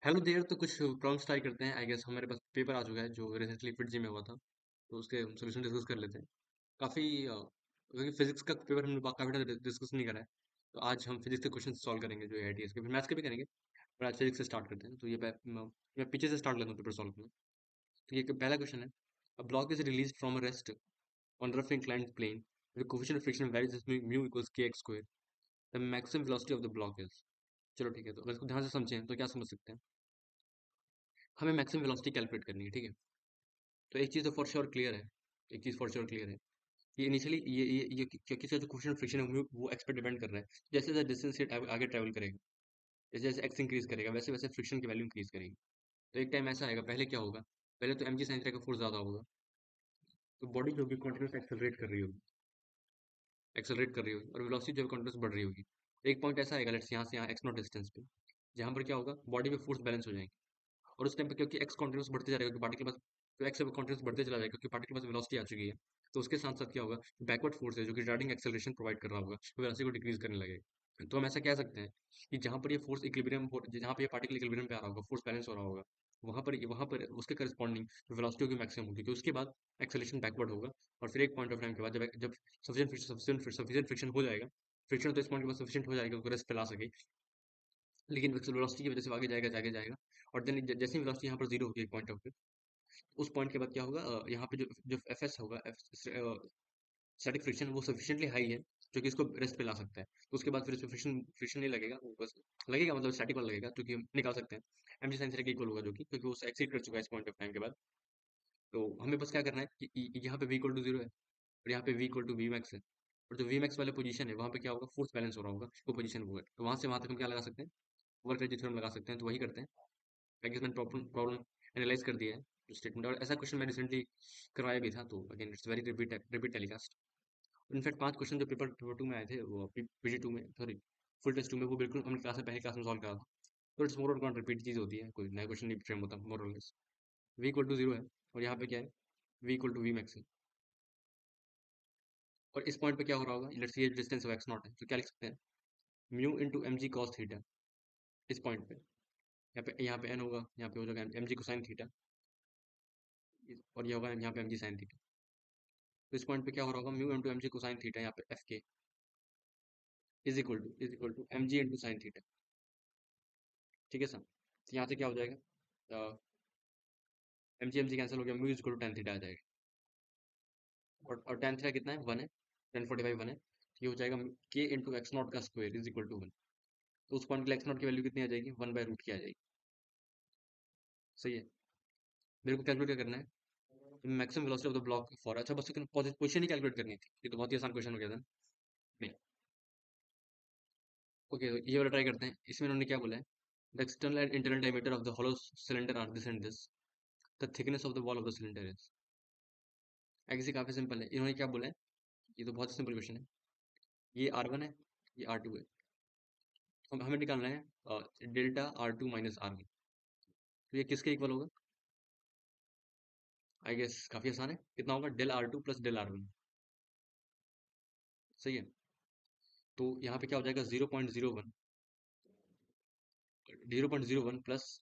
Hello there, तो कुछ problems try करते हैं। आई गेस हमारे पास पेपर आ चुका है जो रिसेंटली फिट जी में हुआ था, तो उसके सोल्यूशन डिस्कस कर लेते हैं। काफ़ी क्योंकि फिजिक्स का पेपर हमने काफ़ी टाइम डिस्कस नहीं करा है, तो आज हम फिजिक्स के क्वेश्चन सॉल्व करेंगे जो एआईटीएस के, फिर मैथ्स के भी करेंगे। पर आज फिजिक्स से स्टार्ट करते हैं। तो मैं पीछे से स्टार्ट लेता हूँ पेपर सॉल्व करना। तो ये पहला क्वेश्चन है। A block is release from a rest on rough inclined plane the coefficient of friction varies as mu equals kx square. The maximum velocity of the block is. चलो ठीक है, तो अगर इसको ध्यान से समझें तो क्या समझ सकते हैं। हमें मैक्सिमम वेलोसिटी कैलकुलेट करनी है, ठीक है। तो एक चीज़ तो फॉर श्योर क्लियर है, एक चीज़ फॉर श्योर क्लियर है। ये इनिशियली ये क्योंकि इसका जो क्वेश्चन फ्रिक्शन है वो एक्स पर डिपेंड कर रहा है। जैसे जैसे डिस्टेंस आगे ट्रैवल करेगा, जैसे जैसे एक्स इंक्रीज करेगा, वैसे वैसे फ्रिक्शन की वैल्यू इंक्रीज करेगी। तो एक टाइम ऐसा आएगा, पहले क्या होगा, पहले तो एम जी साइन का फोर्स ज़्यादा होगा, तो बॉडी जो भी कंटिन्यूस एक्सेलरेट कर रही होगी और वेलोसिटी जो है कंटिन्यूस बढ़ रही होगी। एक पॉइंट ऐसा आएगा, लेट्स यहाँ से यहाँ एक्स नॉट डिस्टेंस पे, जहाँ पर क्या होगा, बॉडी में फोर्स बैलेंस हो जाएंगे। और उस टाइम पे क्योंकि एक्स कॉन्टिन्यूस बढ़ते जा रहा है, क्योंकि पार्टिकल के पास, तो एक्स कॉन्टिन्यूस बढ़ते चला जाएगा क्योंकि पार्टिकल के पास वेलोसिटी आ चुकी है। तो उसके साथ साथ क्या होगा, बैकवर्ड फोर्स है जो कि रिटार्डिंग एक्सेलरेशन प्रोवाइड कर रहा होगा, तो वेलोसिटी को डिक्रीज करने लगेगा। तो हम ऐसा कह सकते हैं कि जहाँ पर ये फोर्स इक्विलिब्रियम, जहाँ पे ये पार्टिकल इक्विलिब्रियम पे आ रहा होगा, फोर्स बैलेंस हो रहा होगा, वहां पर उसके करस्पॉन्डिंग वेलोसिटी होगी मैक्सिमम होगी, क्योंकि उसके बाद एक्सेलरेशन बैकवर्ड होगा। और फिर एक पॉइंट ऑफ टाइम के बाद जब जब सफिशिएंट फ्रिक्शन हो जाएगा, फ्रिक्शन तो इस पॉइंट के बाद सफिशिएंट हो जाएगा उसको रेस्ट पे ला सके, लेकिन वेलोसिटी की वजह से वो आगे जाएगा, जागे जाएगा। और देन जैसे ही वेलोसिटी यहाँ पर जीरो होगी एक पॉइंट ऑफ, उस पॉइंट के बाद क्या होगा, यहाँ पे जो जो एफ एस होगा, स्टैटिक फ्रिक्शन वो सफिशिएंटली हाई है जो कि इसको रेस्ट पे ला सकता है। तो उसके बाद फिर इसमें फ्रिक्शन फ्रिक्शन नहीं लगेगा, वो बस लगेगा, मतलब स्टैटिक वाला लगेगा, जो कि हम निकाल सकते हैं। एम जी साइन थीटा के इक्वल होगा, जो कि क्योंकि वो एक्सीड कर चुका है इस पॉइंट ऑफ टाइम के बाद। तो हमें बस क्या करना है कि यहाँ पे वी इक्वल टू जीरो है और यहाँ पे V equal to V max है। और जो वी मैक्स वाले पोजीशन है वहाँ पे क्या होगा, फोर्स बैलेंस हो रहा होगा, वो पोजीशन वो है। तो वहाँ से वहाँ तक हम क्या लगा सकते हैं, वर्क रेट थ्योरम लगा सकते हैं। तो वही करते हैं। आई गेस मैंने प्रॉब्लम प्रॉब्लम एनालाइज कर दिया है स्टेटमेंट, और ऐसा क्वेश्चन मैं रिसेंटली करवाया भी था, तो again it's very repeat telecast. In fact 5 question जो पेपर 2 में आए थे, वो पीजी 2 में, सॉरी फुल टेस्ट 2 में, वो बिल्कुल हमने क्लास में पहले क्लास में सॉल्व करा था। तो इट्स मोर और रिपीट चीज़ होती है, कोई नया क्वेश्चन नहीं फ्रेम होता, मोर और less. V equal to zero है और यहाँ पे क्या है, V equal to V max है। और इस पॉइंट पे क्या हो रहा होगा, लेट्स ये डिस्टेंस ऑफ एक्स नॉट है, तो क्या लिख सकते हैं, mu into M G cos theta. इस पॉइंट पे यहाँ पे एन होगा, यहाँ पे हो जाएगा एम जी कोसाइन थीटा, और ये होगा यहाँ पे एम जी साइन थीटा। तो इस पॉइंट पे क्या हो रहा होगा, mu into M G cosine theta, यहाँ पे F K is equal to M G into sine theta. ठीक है सर, तो यहाँ से क्या हो जाएगा, एम जी कैंसिल हो गया, mu equal to ten theta आ जाएगा। और टेन थीटा कितना है, वन है, 1045 वन है, तो ये हो जाएगा के इंटू एक्स नॉट का square is equal to one. तो उस पॉइंट के लिए एक्स नॉट की वैल्यू कितनी आ जाएगी, वन बाय रूट की आ जाएगी। सही है। मेरे को कैलकुलेट क्या करना है, maximum velocity of the block for, अच्छा बस पोजीशन ही कैलकुलेट करनी थी, ये तो बहुत ही आसान क्वेश्चन हो गया था। नहीं, ओके, तो ये वाला ट्राई करते हैं। इसमें उन्होंने क्या बोला है, the external and internal diameter of the hollow cylinder are this and this, the thickness of the wall of the cylinder is. Actually काफी सिंपल है, इन्होंने क्या बोला है, ये तो बहुत सिंपल क्वेश्चन है। ये आर वन है, ये आर टू है। हमें निकालना है delta R two minus R one. तो ये किसके इक्वल होगा, आई गेस काफी आसान है। कितना होगा, del R two plus del R one. सही है। तो यहाँ पे क्या हो जाएगा, 0.01, 0.01 प्लस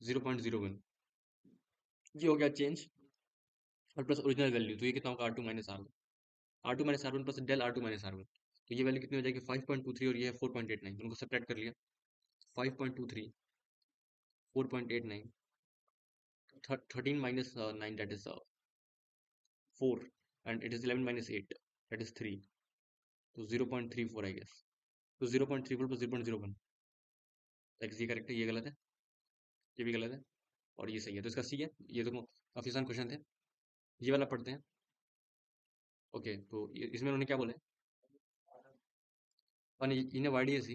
0.01, ये हो गया चेंज, और प्लस ओरिजिनल वैल्यू, तो ये कितना होगा, R two minus R one, R two minus R one plus del R two minus R one. तो ये वैल्यू कितनी हो जाएगी, 5.23, और ये है 4.89, उनको सेपरेट कर लिया। 5.23, 4.89, 13 minus 9 that is 4, and it is 11 minus 8 that is 3, तो 0.34 आई गेस। तो 0.34 प्लस 0.01, ये करेक्ट है, ये गलत है, ये भी गलत है, और ये सही है, तो इसका सी है। ये दोनों काफी आसान क्वेश्चन थे। ये वाला पढ़ते हैं। ओके, तो इसमें उन्होंने क्या बोला है, and in a YDSE,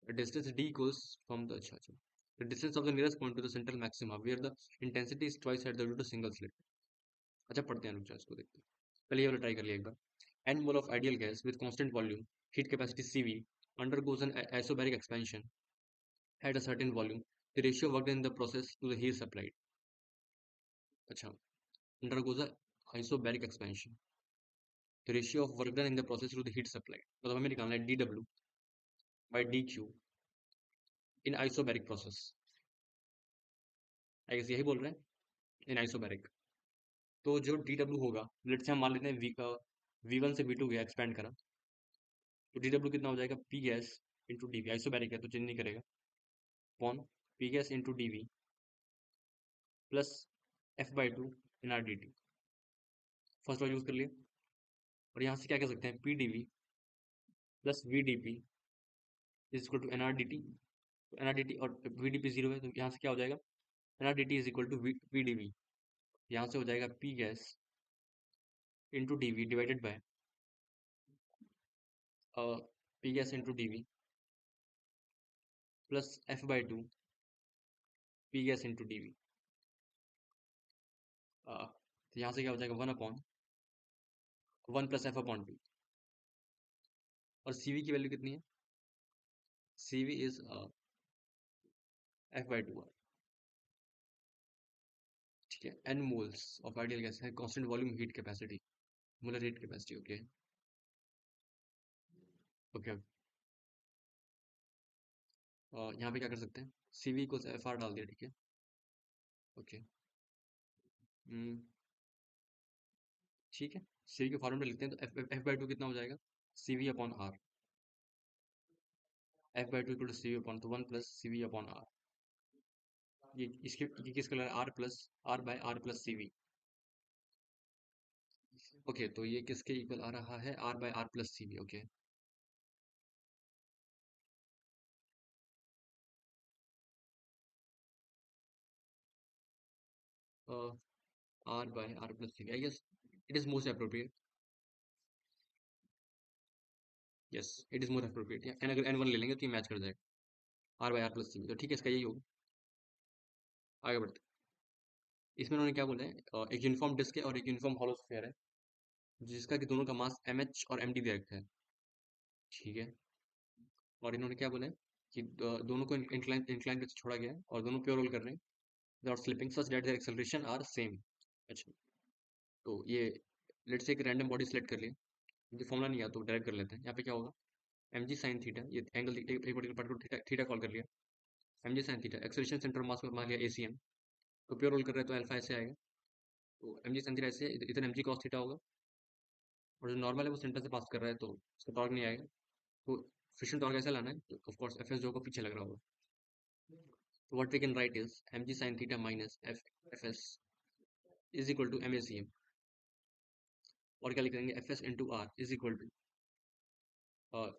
the distance d equals from the, अच्छा अच्छा, the distance of the nearest point to the central maxima where the intensity is twice at the root of single slit। अच्छा पढ़ते हैं, रुक जाओ इसको देखते हैं। पहले ये वाला ट्राई कर लिया एक बार। n mole of ideal gas with constant volume, heat capacity CV, undergoes an isobaric expansion at a certain volume, the ratio worked in the process to the heat supplied। अच्छा, undergoes a isobaric expansion, the ratio of work done in the process to the heat supplied, मतलब हमें निकालना है dW by dQ in isobaric process। I guess यही बोल रहे हैं, इन isobaric. तो जो डी डब्ल्यू होगा, लेट्स से हम मान लेते हैं वी वन से वी टू गया, एक्सपेंड करा, तो डी डब्ल्यू कितना हो जाएगा, P gas into D V, isobaric है तो चेंज नहीं करेगा, upon P gas into D V plus F by two N R D T. First law use कर लिया, और यहाँ से क्या कह सकते हैं, P D V plus V D P is equal to N R D T. तो एन आर डी टी और वी डी पी जीरो है, तो यहाँ से क्या हो जाएगा, N R D T is equal to V D V. यहाँ से हो जाएगा P gas into D V divided by P gas into D V plus F by two P gas into D V. तो यहाँ से क्या हो जाएगा, one upon one plus F upon two, और सी वी की वैल्यू कितनी है, C V is F by two. ठीक है, n moles of ideal gas है, constant volume heat capacity, molar heat capacity. Okay okay, यहाँ पे क्या कर सकते हैं, सी वी को एफ आर डाल दिया, ठीक है। ओके, ठीक है, सी वी के फॉर्मूले लिखते हैं, तो एफ बाई टू कितना हो जाएगा, C V upon R, F by two equal to C V upon, तो one plus C V upon R. ये किसका लग रहा है, R plus R by R plus C V. Okay, तो ये किसके इक्वल आ रहा है, R by R plus C V. Okay, R by R plus C V, I guess it is most appropriate. Yes, it is more appropriate, n अगर N one ले लेंगे तो ये मैच कर जाएगा, R by R plus C V, तो ठीक है, इसका यही होगा। आगे बढ़ते हैं। इसमें उन्होंने क्या बोला है, एक यूनिफॉर्म डिस्क है और एक यूनिफॉर्म हॉलो स्फीयर है, जिसका कि दोनों का मास एम एच और एम डी दे रखा है, ठीक है। और इन्होंने क्या बोला है कि दोनों को इंक्लाइन इंक्लाइन करके छोड़ा गया है और दोनों प्योर रोल कर रहे हैं without slipping such that their acceleration are same. अच्छा, तो ये लेट्स से एक रैंडम बॉडी सेलेक्ट कर लिया, मुझे फॉर्मूला नहीं आता तो डायरेक्ट कर लेते हैं। यहाँ पे क्या होगा, एम जी साइन थीटा, ये एंगल एक पर्टिकुलर पार्ट को थीटा थीटा कॉल कर लिया, M G sine theta, acceleration center mass को मान लिया ए सी एम, तो प्योर रोल कर रहे हैं तो अल्फा ऐसे आएगा, तो एम जी साइन थीटा ऐसे, इधर एम जी कॉस थीटा होगा, और जो नॉर्मल है वो सेंटर से पास कर रहा है तो उसका टॉर्क नहीं आएगा, तो फ्रिक्शन टॉर्क ऐसा लाना है, तो ऑफ कोर्स एफ एस जो होगा पीछे लग रहा होगा, तो what we can write is M G sine theta minus F S is equal to M A C M, और क्या लिख देंगे, F S into R is equal to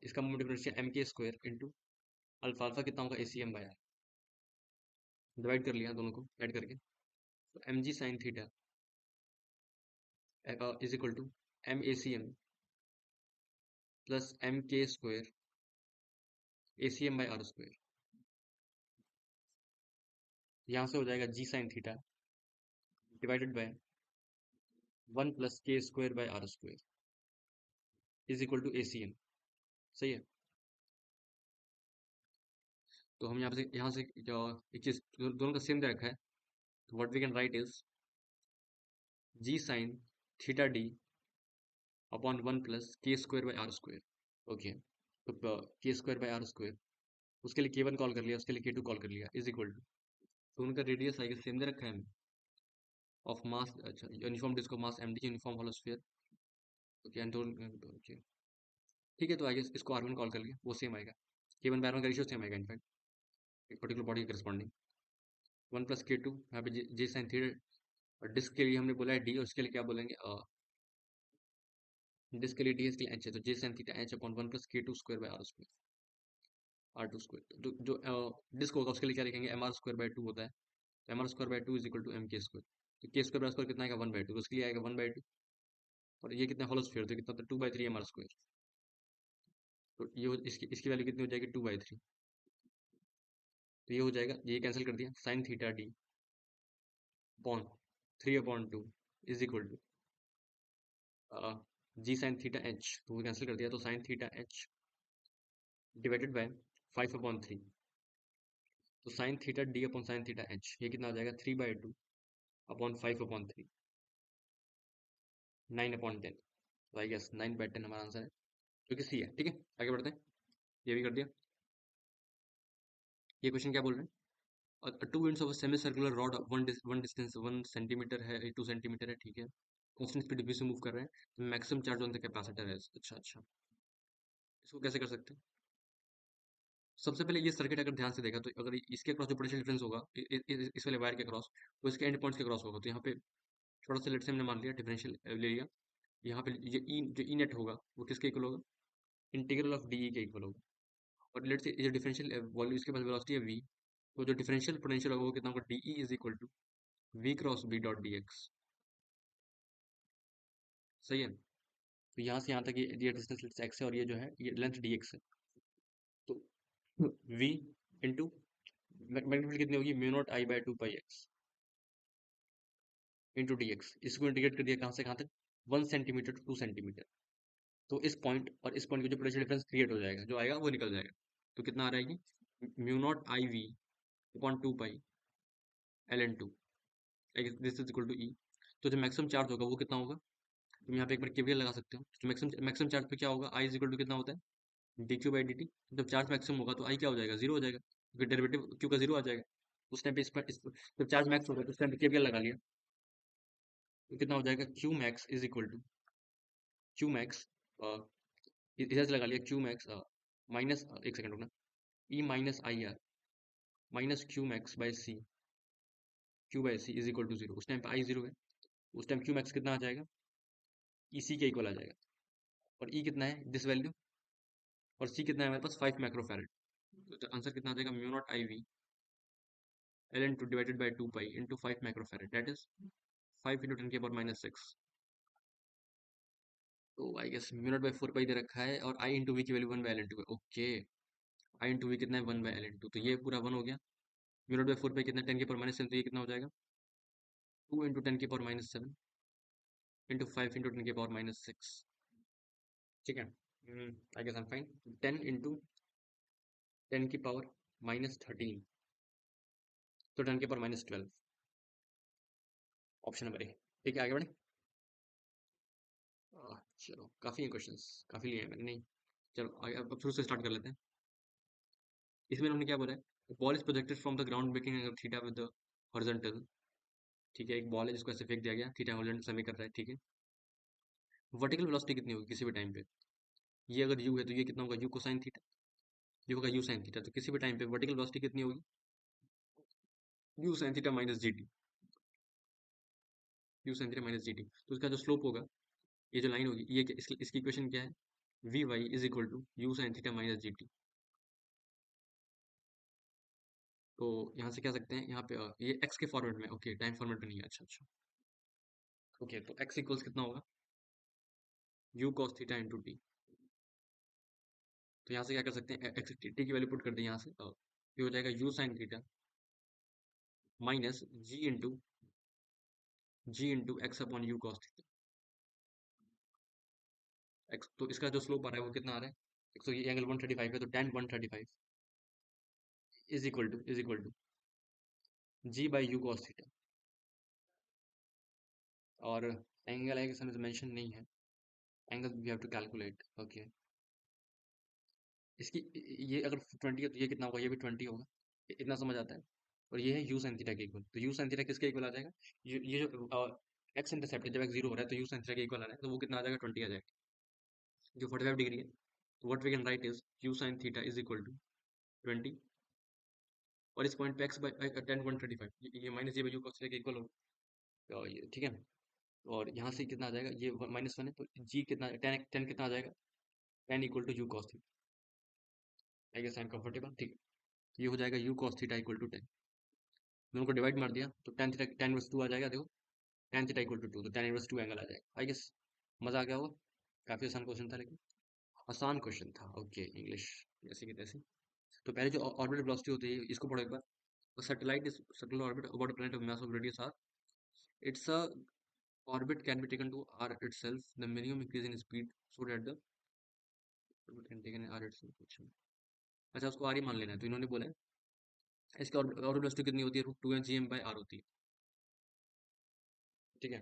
इसका moment of inertia M K square into alpha, alpha कितना होगा, A C M by R, divide कर लिया दोनों को ऐड करके, तो M G sine theta is equal to M A C M plus M K square A C M by R square. यहाँ से हो जाएगा G sine theta divided by one plus K square by R square is equal to A C M. सही है, तो हम यहाँ से एक चीज दोनों का सेम दे रखा है, तो what we can write is G sine theta D upon one plus K square by R square. Okay, तो K square by R square, उसके लिए के वन कॉल कर लिया, उसके लिए के टू कॉल कर लिया, इज इक्वल टू, तो उनका रेडियस आएगा सेम दे रखा है हमें, ऑफ मास, अच्छा uniform disc mass M D, uniform hollow sphere. Okay, and okay, ठीक है, तो आगे इसको आर वन कॉल कर लिया, वो सेम आएगा, के वन बाय आर वन का रेशियो सेम आएगा इनफैक्ट, एक पर्टिकुलर बॉडी के corresponding, one plus K to, यहाँ पे जे साइन थीटा, और डिस्क के लिए हमने बोला है डी, और उसके लिए क्या बोलेंगे, डिस्क के लिए डी, इसके लिए एच है, तो G sine theta H upon one plus K two square by R square, R two square, जो डिस्क होगा उसके लिए क्या लिखेंगे, M R square by two होता है, तो M R square by two is equal to M K square, तो के स्क्वायर बाय स्क्वायर कितना आएगा, वन बाय टू, तो उसके लिए आएगा वन बाय टू, और ये कितना हॉलो स्फीयर, तो कितना, two by three M R square, तो ये इसकी वैल्यू कितनी हो जाएगी, टू बाई थ्री, तो ये हो जाएगा, ये कैंसिल कर दिया, sine theta D upon three upon two is equal to G sine theta H, तो वो कैंसिल कर दिया, तो sine theta H divided by five upon three, तो sine theta D upon sine theta H, ये कितना आ जाएगा, three by two upon five upon three, nine upon ten, तो I guess nine by ten हमारा आंसर है, जो कि सी है। ठीक है, आगे बढ़ते हैं, ये भी कर दिया। ये क्वेश्चन क्या बोल रहे हैं, two ends of semi circular rod, one distance 1 centimetre है, 2 सेंटीमीटर है, ठीक है। कांस्टेंट स्पीड v से मूव कर रहे हैं, तो maximum charge on the capacitor है। अच्छा अच्छा, इसको कैसे कर सकते हैं? सबसे पहले ये सर्किट अगर ध्यान से देखा तो अगर इसके क्रॉस जो पोटेंशियल डिफरेंस होगा इस वाले वायर के क्रॉस, वो इसके एंड पॉइंट्स के क्रॉस होगा। तो यहाँ पे थोड़ा सा लेट से हमने मान लिया, डिफरेंशियल ले लिया। यहाँ पे ये ई जो ई नेट होगा वो किसके इक्वल होगा? इंटीग्रल ऑफ डी ई के इक्वल होगा। और लेट से ये डिफरेंशियल वॉल्यूम, इसके पास वेलोसिटी है v, तो जो डिफरेंशियल पोटेंशियल होगा वो कितना होगा? D E is equal to v cross v dot D X. सही है। तो यहाँ से यहाँ तक ये डिस्टेंस एक्स है और ये जो है ये लेंथ डी एक्स है। तो v इंटू मैग्नीट्यूड कितनी होगी? Mu not I bye 2 pi x into D x. इसको इंटीग्रेट कर दिया कहाँ से कहाँ तक? 1 सेंटीमीटर टू 2 सेंटीमीटर। तो इस पॉइंट और इस पॉइंट का जो पोटेंशियल डिफरेंस क्रिएट हो जाएगा, जो आएगा वो निकल जाएगा। तो कितना आ रहा है? Mu not I V upon 2 pi L N two, this is equal to E. तो जो मैक्सिमम चार्ज होगा वो कितना होगा? तुम यहाँ पे एक बार केवीएल लगा सकते हो। तो मैक्सिमम मैक्सिमम चार्ज पे क्या होगा? आई इज इक्वल टू कितना होता है? D Q by D T. जब चार्ज मैक्सिमम होगा तो आई क्या हो जाएगा? जीरो हो जाएगा, क्योंकि डेरिवेटिव क्यू का जीरो आ जाएगा। उस टाइम पे जब चार्ज मैक्स होगा तो उस टाइम पे केवीएल लगा लिया, तो कितना हो जाएगा? Q max is equal to Q max, इधर से लगा लिया क्यू मैक्स माइनस, एक सेकंड रुकना, E minus I R minus Q by C is equal to zero. उस टाइम पे आई जीरो है, उस टाइम क्यू मैक्स कितना आ जाएगा? ई सी के इक्वल आ जाएगा। और ई कितना है? This value. और सी कितना है हमारे पास? 5 माइक्रोफैरड। तो आंसर कितना आ जाएगा? Mu not I V L N two divided by 2 pi into 5 microfarad, that is 5 × 10⁻⁶। तो I guess mu not by 4 pi दे रखा है, और आई इंटू वी की वैल्यू 1/L/2 है। ओके, आई इंटू वी कितना है? 1/L/2, तो ये पूरा 1 हो गया। म्यू नॉट बाई 4 पाई कितना? 10⁻⁷, तो ये कितना हो जाएगा? 2 × 10⁻⁷ इंटू 5 × 10⁻⁶। ठीक है, I guess I am fine. 10 × 10⁻⁻13, तो 10⁻12, ऑप्शन नंबर ए। ठीक है, आगे बढ़े। चलो, काफ़ी हैं क्वेश्चंस, काफ़ी लिए हैं मैंने, नहीं। चलो आगे, अब शुरू से स्टार्ट कर लेते हैं। इसमें उन्होंने क्या बोला है? Ball is projected from the ground making angle theta with the horizontal. ठीक है, एक बॉल है जिसको ऐसे फेंक दिया गया, थीटा हॉरिजॉन्टल समय कर रहा है, ठीक है। वर्टिकल वेलोसिटी कितनी होगी किसी भी टाइम पे? ये अगर यू है तो ये कितना होगा? You cosine theta. ये होगा यू साइन थीटा। तो किसी भी टाइम पे वर्टिकल वेलोसिटी कितनी होगी? You sine theta minus G T. You sine theta minus G T. तो इसका जो स्लोप होगा, ये जो लाइन होगी, ये इसकी इक्वेशन क्या है? V Y is equal to U sine theta minus G T. तो यहाँ से क्या सकते हैं? यहाँ पे ये एक्स के फॉर्मेट में, ओके, टाइम फॉर्मेट में नहीं है। अच्छा अच्छा, ओके, तो एक्स इक्वल्स कितना होगा? U cos theta into T. तो यहाँ से क्या कर सकते हैं? एक्स टी की वैल्यू पुट कर दी यहाँ से, ये हो जाएगा U sine theta minus G into X upon U cos theta X. तो इसका जो स्लोप आ रहा है वो कितना आ रहा है? एक तो ये एंगल 135 है, तो tan 135 is equal to G by U cos theta. और एंगल है कि समय मेंशन नहीं है, angle we have to calculate, okay. इसकी ये अगर 20 है तो ये कितना होगा? ये भी 20 होगा, इतना समझ आता है। और ये है यू साइन थीटा के इक्वल, तो यू साइन थीटा किसके इक्वल आ जाएगा? ये जो एक्स इंटरसेप्ट है, जब एक्स जीरो हो रहा है तो यू साइन थीटा के इक्वल आ रहा है, तो वो कितना आ जाएगा? 20 आ जाएगा, जो 45 डिग्री है। तो what we can write is U sine theta is equal to 20, और इस पॉइंट पे एक्स बाई टेन 135, ये माइनस ये यू कॉस थीटा के इक्वल होगा। तो ये ठीक है। और यहाँ से कितना आ जाएगा? ये -1 है, तो जी कितना? टेन कितना आ जाएगा? Tan equal to U cos theta. I guess I am comfortable, ठीक है। ये हो जाएगा U cos theta equal to 10। दोनों को डिवाइड मार दिया तो टेन थीटा, टेन इनवर्स 2 आ जाएगा, देखो, टेन थीटा इक्वल टू 2, तो टेन इनवर्स 2 एंगल आ जाएगा। आई गेस मजा आ गया होगा। काफी आसान क्वेश्चन था, लेकिन आसान क्वेश्चन था, ओके। इंग्लिश जैसे कि तैसे। तो पहले जो ऑर्बिटल वेलोसिटी होती है इसको पढ़ो एक बार। Satellite is circular orbit about a planet of mass of radius R, it's a orbit can be taken to r itself, the minimum increase in speed so that the orbit can take in r itself। अच्छा, उसको r ही मान लेना है, तो इन्होंने बोला है इसकी ऑर्बिट वेलोसिटी कितनी होती है? √2m/g/m/r होती है, ठीक है।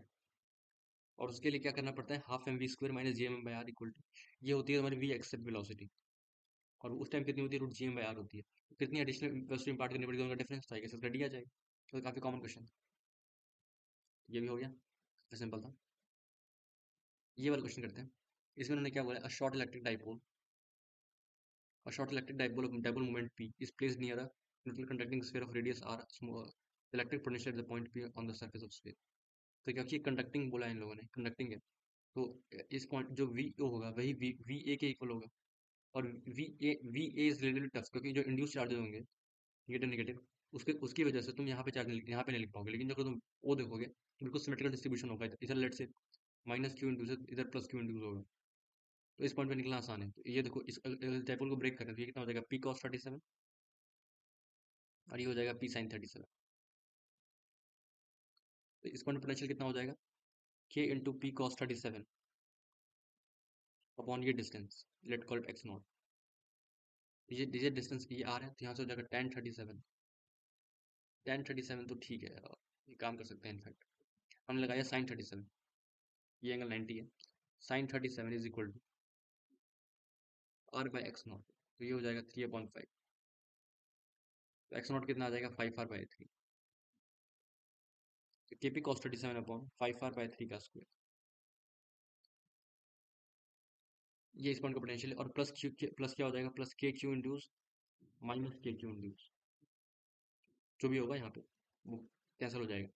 और उसके लिए क्या करना पड़ता है? Half M V square minus G M by R equal to, ये होती है हमारी वी एक्सेप्ट वेलोसिटी। और उस टाइम कितनी होती है, root G M by R होती है। तो कितनी एडिशनल वेलोसिटी इम्पार्ट करनी पड़ेगी, उनका डिफरेंस तो आई गेस इसका डी आ जाएगा। तो काफी कॉमन क्वेश्चन, ये भी हो गया, सिंपल था। ये वाला क्वेश्चन करते हैं। इसमें उन्होंने क्या बोला, a short electric dipole, a short electric dipole moment P is placed near a neutral conducting sphere of radius r small, electric potential at the point P on the surface of sphere। तो क्योंकि conducting बोला है इन लोगों ने, conducting है, तो इस point जो वी ओ होगा वही वी ए के इक्वल होगा। और V A is related tough, क्योंकि जो इंड्यूस चार्जेस होंगे नेगेटिव नेगेटिव, उसके उसकी वजह से तुम यहाँ पे चार्ज यहाँ पे नहीं लिख पाओगे, लेकिन जब तुम ओ देखोगे तो बिल्कुल सिमेट्रिकल डिस्ट्रीब्यूशन होगा, इधर लेट से माइनस क्यू इंड्यूस, इधर प्लस क्यू इंड्यूस होगा। तो इस पॉइंट पे निकलना आसान है। तो ये देखो, इस डायपोल को ब्रेक करने तो ये कितना हो जाएगा, पी कॉस 37, और ये हो जाएगा पी साइन 37। तो इस पॉइंट पोटेंशियल कितना हो जाएगा, K into P cos 37 upon ये distance, let call it X not. ये डिस्टेंस ये आ रहा है, तो यहाँ से हो जाएगा टेन 37। टेन 37 तो ठीक है, ये काम कर सकते हैं। इनफैक्ट हमने लगाया साइन 37, ये एंगल 90 है। Sine 37 is equal to R by X not, तो ये हो जाएगा 3/5। तो एक्स नॉट कितना आ जाएगा, 5r/3। तो के पी कॉस 37 अपॉन 5r/3 का स्क्वायर, ये इस पॉइंट का पोटेंशियल है। और प्लस क्यू, प्लस क्या हो जाएगा, प्लस के क्यू इंड्यूस माइनस के क्यू इंड्यूस, जो भी होगा यहाँ पे वो कैंसिल हो जाएगा।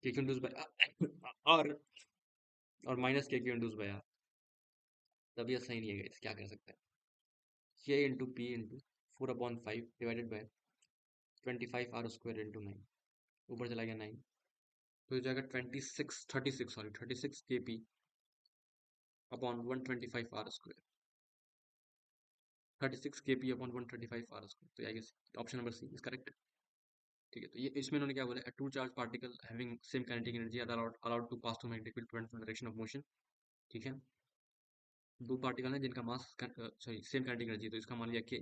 के क्यू इंड्यूस बाय आर और माइनस के क्यू इंड्यूस बाय आर, तब ये सही नहीं है guys, क्या कर सकते हैं। K into P into 4/5 divided by 25r² into 9, ऊपर चला गया 9, तो हो जाएगा 36 सॉरी 36 kp अपॉन 125r², 36 kp अपॉन 125r²। तो I guess option number C is correct. ठीक है, तो ये इसमें उन्होंने क्या बोला, two charge particle having same kinetic energy are allowed to pass through magnetic field front direction of motion. ठीक है, दो पार्टिकल हैं जिनका मास सॉरी सेम काइनेटिक एनर्जी, तो इसका मान लिया के,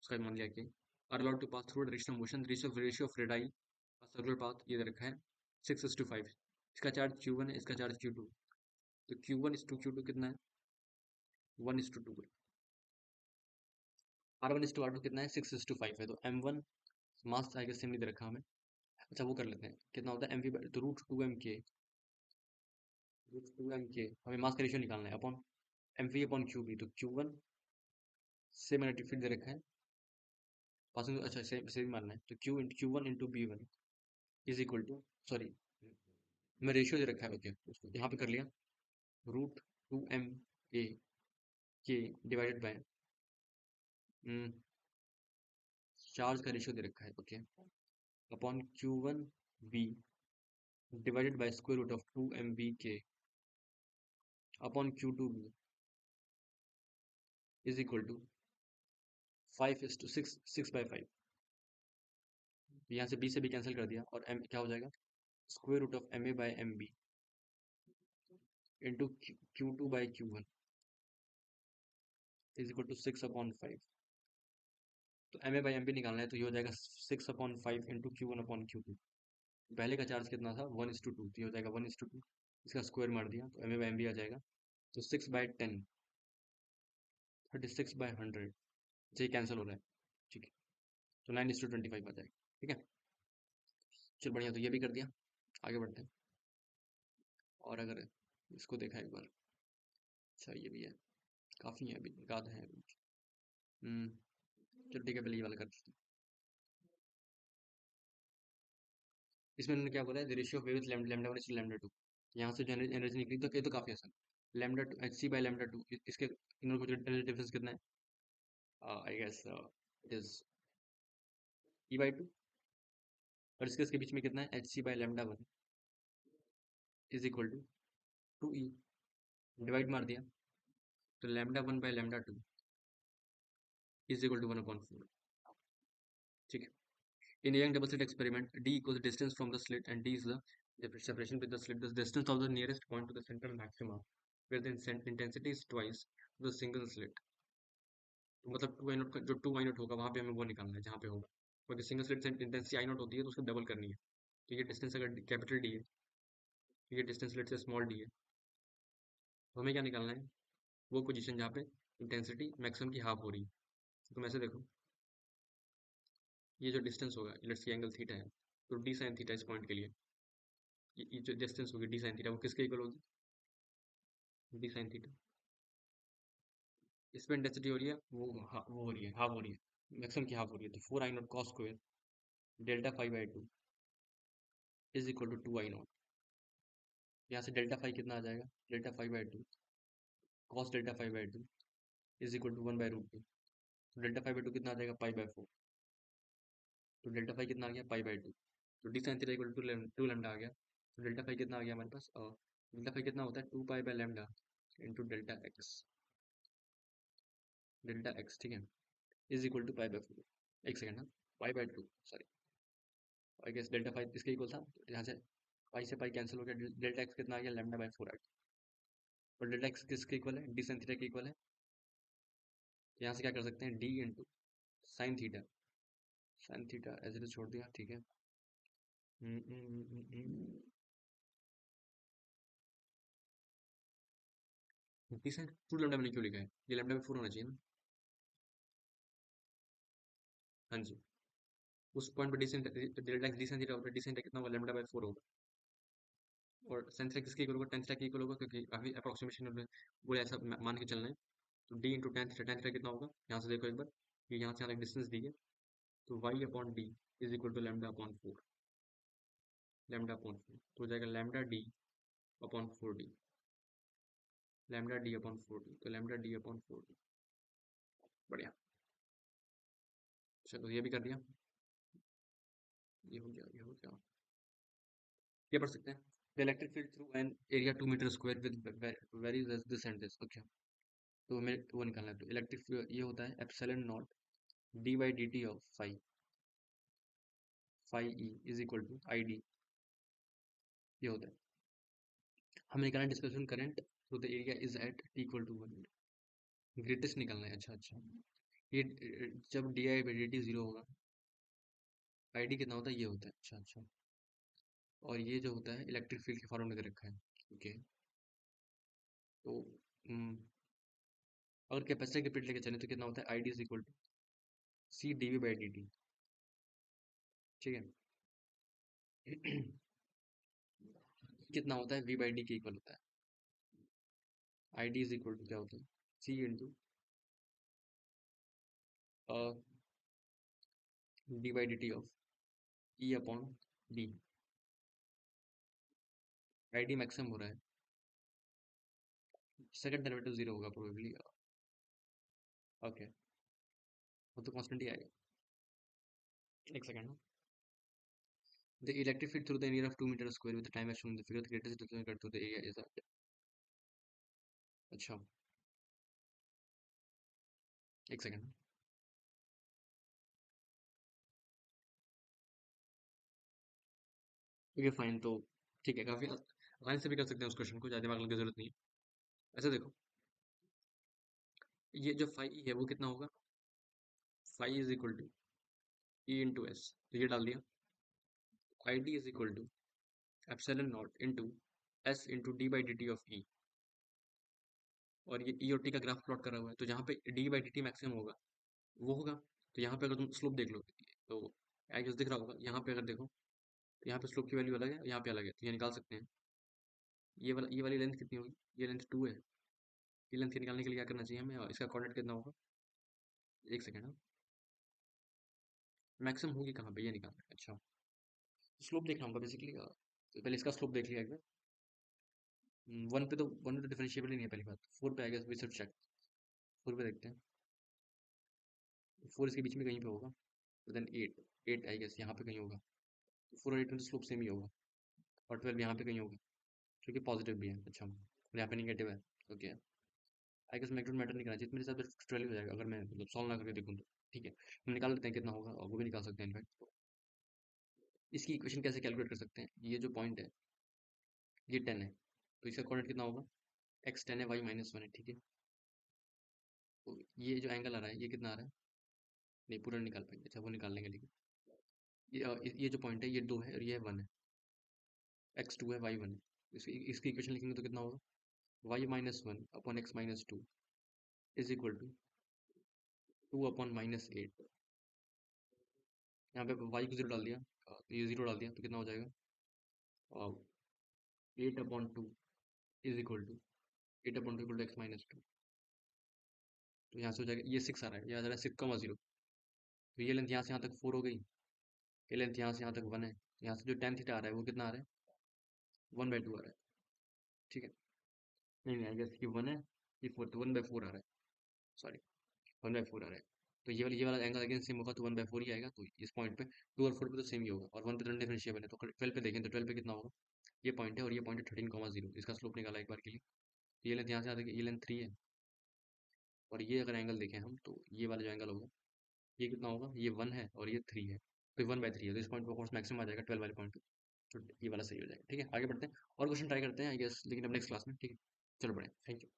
उसका मान लिया के, are allowed to pass through direction of motion, ratio of radii circular path ये दे रखा है 6:5। इसका चार्ज Q1 है, इसका चार्ज Q2। तो Q1:Q2 कितना है, 1:2 है। R1:R2 कितना है, 6:5 है। तो M1 मास आएगा सेम नहीं दे रखा हमें। अच्छा वो कर लेते हैं, कितना होता है mv, तो √2m के हमें मास का रेशियो निकालना है अपॉन mv/qb। तो Q1 से मैंने फिट दे रखा है, पासिंग अच्छा से भी मारना है, तो Q1 into B1 is equal to, sorry मैं रेशियो दे रखा है, ओके उसको यहाँ पे कर लिया, √2m के डिवाइडेड बाय चार्ज का रेशियो दे रखा है, okay, upon Q1b divided by square root of 2mb के upon Q2b is equal to 5:6, 6/5। यहाँ से b से b कैंसिल कर दिया, और m क्या हो जाएगा, square root of ma/mb into Q2/Q1 is equal to 6/5। तो ma/mb निकालना है, तो ये हो जाएगा 6/5 इंटू Q1/Q2। पहले का चार्ज कितना था, 1:2, तो ये हो जाएगा 1:2, इसका स्क्वायर मार दिया तो ma/mb आ जाएगा। तो 6/10, 36/100, ये कैंसिल हो रहा है। ठीक है, तो 9:25 आ जाएगा। ठीक है, चल बढ़िया, तो ये भी कर दिया, आगे बढ़ते हैं। और अगर इसको देखा एक बार, अच्छा ये भी है, काफ़ी है अभी, याद है अभी। चल ठीक है, पहले ये वाला कर देते हैं। इसमें उन्होंने क्या बोला है, the ratio of waves lambda 1 lambda 2, यहाँ से जो एनर्जी निकली, तो ये तो काफ़ी आसान, लैम्डा 2 hc/λ2, इसके इन लोगों को डिफरेंस कितना है, I guess it is E/2, और इसके बीच में कितना है, hc/λ1 is equal to 2e, divide मार दिया, तो λ1/λ2 इज इक्वल टू 1/4। ठीक है, in a young double slit experiment, d equals distance from the slit and d is the separation with the slit, the distance of the nearest point to the central maxima where the intensity is twice the single slit। तो मतलब 2i0 का जो 2i0 होगा वहां पे हमें वो निकालना है जहाँ पे होगा, क्योंकि सिंगल स्लिट से इंटेंसिटी i0 होती है, तो उसको डबल करनी है। तो ये डिस्टेंस अगर कैपिटल डी है, तो ये डिस्टेंस स्लिट से स्मॉल डी है, तो हमें क्या निकालना है, वो पोजीशन जहाँ पे इंटेंसिटी मैक्सिमम की हाफ हो रही है। तुम ऐसे देखो, ये जो डिस्टेंस होगा, लेट्स से एंगल थीटा है, तो डी साइन थीटा इस पॉइंट के लिए, ये जो डिस्टेंस होगी डी साइन थीटा वो किसके इक्वल होगी? D sine theta. इसमें डेंसिटी हो रही है वो हो रही है हाफ हो रही है, मैक्सिमम की हाफ हो रही है, तो 4 I0 cos square delta five by two is equal to 2 I0। यहाँ से डेल्टा फाइव कितना आ जाएगा? Delta five by two cos delta five by two is equal to 1/√2। तो डेल्टा फाइव बाई टू कितना आ जाएगा? पाई/4। तो डेल्टा फाइव कितना आ गया? पाई/2। तो D sine theta equal to two lambda आ गया। तो डेल्टा फाइव कितना आ गया हमारे पास? डेल्टा फाइव कितना होता है? 2 पाई/λ into delta X. Delta X, ठीक है, इज इक्वल टू पाई/4। एक सेकंड ना, पाई/2 sorry, I guess delta five इसके इक्वल था, तो यहाँ से पाई से पाई कैंसिल हो गया, डेल्टा एक्स कितना आ गया? λ/4 आ गया। और डेल्टा एक्स किसके इक्वल है? डी साइन थीटा के इक्वल है। तो यहाँ से क्या कर सकते हैं? D into sine theta, sine theta as it is छोड़ दिया, ठीक है। डी साइन 2 लैम्डा मैंने क्यों लिखा है? ये λ/4 होना चाहिए ना। हाँ जी, उस पॉइंट पे D sine delta x D sine theta होता है, डी साइन थीटा कितना होगा? λ/4 होगा। और साइन थीटा किसके इक्वल होगा? tan थीटा के इक्वल होगा, क्योंकि काफी अप्रोक्सीमेशन में बोले ऐसा मान के चलना है। तो डी इंटू tan थीटा कितना होगा? यहाँ से देखो एक बार, ये यहाँ से यहाँ तक डिस्टेंस दी है, तो Y upon D is equal to λ/4। λ/4 तो हो जाएगा λ/d/4d, λ/d/4d, तो λ/d/4d। बढ़िया। चलो ये भी कर दिया, ये हो गया, ये हो गया। ये पढ़ सकते हैं, the electric field through an area 2 meter square with very this and this. Okay, तो हमें वो निकालना है। तो इलेक्ट्रिक ये होता है epsilon not d by D T of phi, phi E is equal to I d, ये होता है। हमें निकालना है displacement current through the area is at t equal to 1। Greatest निकालना है, अच्छा अच्छा। ये जब d I by D t zero होगा, आई डी कितना होता है? ये होता है, अच्छा अच्छा। और ये जो होता है इलेक्ट्रिक फील्ड के फॉर्म में दे रखा है। ओके, तो अगर कैपेसिटर के पीरियड लेके चले तो कितना होता है? I D is equal to C D V by D T, ठीक है। कितना होता है? वी बाई डी के इक्वल होता है। I D is equal to क्या होता है? C into D by D T of E upon D. I D maximum हो रहा है, सेकंड डेरिवेटिव जीरो होगा प्रोबेबली। ओके, वो तो कांस्टेंट ही आएगा। एक second, the electric field through the area of 2 meter square with time as shown in the figure, the greatest displacement current through the area is. अच्छा, एक second, okay fine. तो ठीक है, काफी आसानी से भी कर सकते हैं उस क्वेश्चन को, ज्यादा दिमाग लगाने की जरूरत नहीं है। ऐसे देखो, ये जो फाई है वो कितना होगा? Phi is equal to E into S, तो ये डाल दिया। I D is equal to epsilon not into S into D by D T of E. और ये ई और टी का ग्राफ प्लॉट करा हुआ है, तो जहाँ पे D by D T maximum होगा वो होगा। तो यहाँ पे अगर तुम स्लोप देख लो, तो आई गेस दिख रहा होगा, यहाँ पे अगर देखो, तो यहाँ पे स्लोप की वैल्यू अलग है, यहाँ पे अलग है, तो ये निकाल सकते हैं। ये वाली लेंथ कितनी होगी? ये लेंथ 2 है। ये लेंथ निकालने के लिए क्या करना चाहिए हमें? और इसका कोऑर्डिनेट कितना होगा? एक सेकेंड, मैक्सिमम होगी कहाँ पे ये निकालना है। अच्छा, स्लोप देखना होगा बेसिकली, तो पहले इसका स्लोप देख लिया एक बार। वन पे तो डिफरेंशिएबल ही नहीं है पहली बात। 4 पे आएगा, वी शुड चेक। 4 पे देखते हैं, 4 इसके बीच में कहीं पे होगा, तो देन 8, 8 आई गेस यहाँ पे कहीं होगा। तो 4 और 8 में तो स्लोप सेम ही होगा। और 12 यहाँ पे कहीं होगा, क्योंकि पॉजिटिव भी है। अच्छा, और यहाँ पे निगेटिव है। Okay, I guess magnitude matter नहीं करना चाहिए, तो मेरे हिसाब से 12 हो जाएगा, अगर मैं मतलब सॉल्व ना करके देखूँ तो। ठीक है, हम निकाल लेते हैं कितना होगा, और वो भी निकाल सकते हैं इनफैक्ट। तो इसकी इक्वेशन कैसे कैलकुलेट कर सकते हैं? ये जो पॉइंट है ये 10 है, तो इसका कोऑर्डिनेट कितना होगा? x 10 है, y -1 है, ठीक है। तो ये जो एंगल आ रहा है ये कितना आ रहा है? नहीं, पूरा नहीं निकाल पाएंगे, अच्छा वो निकाल लेंगे, लेकिन ये जो पॉइंट है ये 2 है और ये 1 है। x 2 है, y 1 है। इसकी इक्वेशन लिखेंगे तो कितना होगा? y -1 upon x -2 is equal to 2/-8। यहाँ पे वाई को 0 डाल दिया, ये 0 डाल दिया तो कितना हो जाएगा, 8/2 is equal to 8/2 equal to x-2। तो यहाँ से हो जाएगा, ये 6 आ रहा है, यहाँ आ रहा है 6,0। तो ये लेंथ यहाँ से यहाँ तक 4 हो गई, ये लेंथ यहाँ से यहाँ तक 1 है, यहाँ से जो tan थीटा आ रहा है वो कितना आ रहा है, 1/2 आ रहा है। ठीक है, नहीं नहीं, आई गेस ये 1 है, ये 4, तो 1/4 आ रहा है, सॉरी 1/4 आ रहा है। तो ये वाला एंगल अगेन सेम होगा, तो 1/4 ही आएगा। तो इस पॉइंट पे 2 और 4 पे तो सेम ही होगा, और 1 पे तो डिफरेंशिएबल है। तो 12 पे देखें तो 12 पे कितना होगा, ये पॉइंट है और ये पॉइंट है 13,0, इसका स्लोप निकाला एक बार के लिए। तो ये लेंथ यहाँ से आती है, ये लेंथ 3 है, और ये अगर एंगल देखें हम तो ये वाला जो एंगल होगा ये कितना होगा, ये 1 है और ये 3 है, तो 1/3 है। तो इस पॉइंट पर फोर्स मैक्सिमम आ जाएगा 12 वाले पॉइंट पे। तो ये वाला सही हो जाएगा। ठीक है, आगे बढ़ते हैं और क्वेश्चन ट्राई करते हैं आई गेस, लेकिन अब नेक्स्ट क्लास में। ठीक है, चलो बढ़े, थैंक यू।